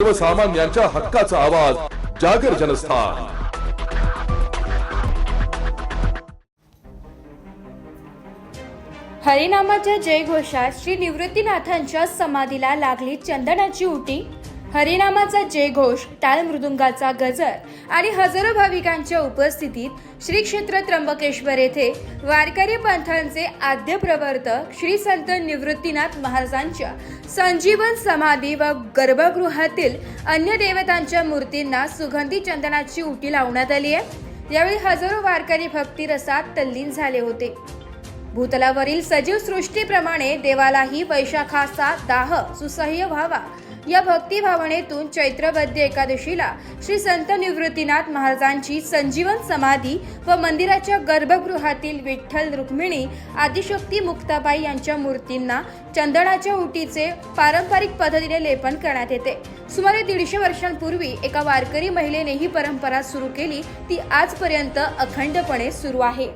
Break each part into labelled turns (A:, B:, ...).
A: सर्वसामान्यांच्या हक्काचा आवाज जागर जनस्थान।
B: हरिनामाच्या जयघोषात श्री निवृत्तीनाथांच्या समाधीला लागली चंदनाची उटी। हरिनामाचा जयघोष, टाळ मृदुंगाचा गजर आणि हजारो भाविकांच्या उपस्थितीत श्री क्षेत्र त्र्यंबकेश्वर येथे वारकरी पंथांचे आद्य प्रवर्तक श्री संत निवृत्तीनाथ महाराजांच्या संजीवन समाधी व गर्भगृहातील अन्य देवतांच्या मूर्तींना सुगंधी चंदनाची उटी लावण्यात आली आहे। यावेळी हजारो वारकरी भक्तिरसात तल्लीन झाले होते। भूतलावरील सजीव सृष्टीप्रमाणे देवालाही वैशाखाचा दाह सुसह्य व्हावा या भक्ती भावनेतून चैत्रवद्य एकादशीला श्री संत निवृत्तीनाथ महाराजांची संजीवन समाधी व मंदिराच्या गर्भगृहातील विठ्ठल, रुक्मिणी, आदिशक्ती, मुक्ताबाई यांच्या मूर्तींना चंदनाच्या उटीचे पारंपरिक पद्धतीने लेपन करण्यात येते। सुमारे 150 वर्षांपूर्वी एका वारकरी महिलेने ही परंपरा सुरू केली, ती आजपर्यंत अखंडपणे सुरू आहे।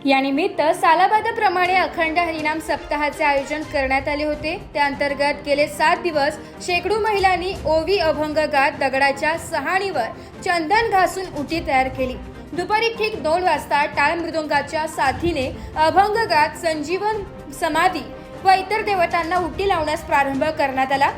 B: यानिमित्त सालाबादाप्रमाणे अखंड हरिनाम सप्ताहाचे आयोजन करण्यात आले होते। त्या अंतर्गत गेले 7 दिवस शेकडो महिलांनी ओवी अभंग गात दगडाच्या सहाणीवर चंदन घासून उटी तयार केली। दुपारी ठीक 2 वाजता टाळ मृदुंगाच्या साथीने अभंग गात संजीवन समाधी व इतर देवतांना उटी लावण्यास प्रारंभ करण्यात आला।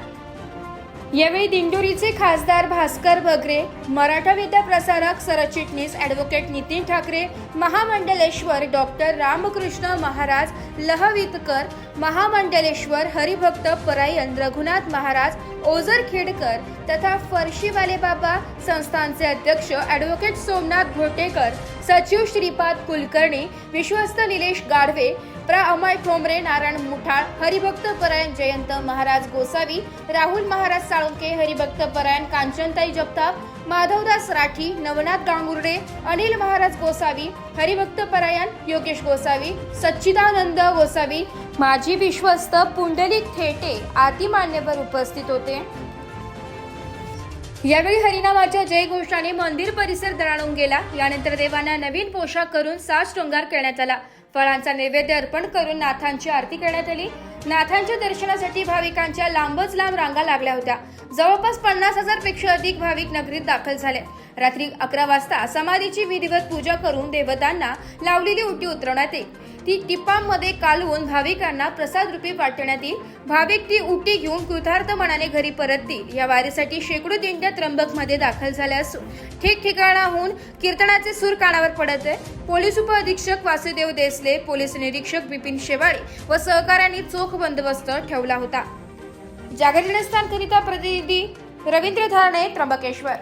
B: यावेळी दिंडोरीचे खासदार भास्कर भगरे, मराठा विद्या प्रसारक सरचिटणीस ॲडव्होकेट नितीन ठाकरे, महामंडलेश्वर डॉक्टर रामकृष्ण महाराज लहवितकर, महामंडलेश्वर हरिभक्त परायण रघुनाथ महाराज ओझरखेडकर तथा फरशीवाले बाबा संस्थानचे अध्यक्ष ॲडव्होकेट सोमनाथ घोटेकर, सचिव श्रीपाद कुलकर्णी, विश्वस्त निलेश गाढवे, प्रा अमय ठोंबरे, नारायण मुठाळ, हरिभक्त परायण जयंत महाराज गोसावी, राहुल महाराज साळुंके, हरिभक्त परायण कांचनताई जगताप, माधवदास राठी, नवनाथ गांगुर्डे, अनिल महाराज गोसावी, हरिभक्त परायण योगेश गोसावी, सच्चिदानंद गोसावी, माजी विश्वस्त पुंडलिक थेटे आदी मान्यवर उपस्थित होते। यावेळी हरिनामाच्या जयघोषाने मंदिर परिसर दणाणून गेला। यानंतर देवांना नवीन पोशाख करून साज शृंगार करण्यात आला। फळांचा नैवेद्य अर्पण करून नाथांची आरती करण्यात आली। नाथांच्या दर्शनासाठी भाविकांच्या लांबच लांब रांगा लागल्या होत्या। जवळपास 50,000 पेक्षा अधिक भाविक नगरीत दाखल झाले। रात्री 11 वाजता समाधीची विधिवत पूजा करून देवतांना लावलेली उटी उतरवण्यात येईल। ती टिपांमध्ये कालवून भाविकांना प्रसाद रूपी वाटण्यात येईल। भाविक ती उटी घेऊन कृतार्थ मनाने घरी परततील। या वारीसाठी शेकडो दिंड्या त्र्यंबकमध्ये दाखल झाल्या असून ठिकठिकाणाहून कीर्तनाचे सूर कानावर पडत आहे। पोलीस उपअधीक्षक वासुदेव देसले, पोलीस निरीक्षक बिपिन शेवाळे व सहकाऱ्यांनी चोख बंदोबस्त ठेवला होता। जागर जनस्थानकरिता प्रतिनिधी रवींद्र धारणे, त्र्यंबकेश्वर।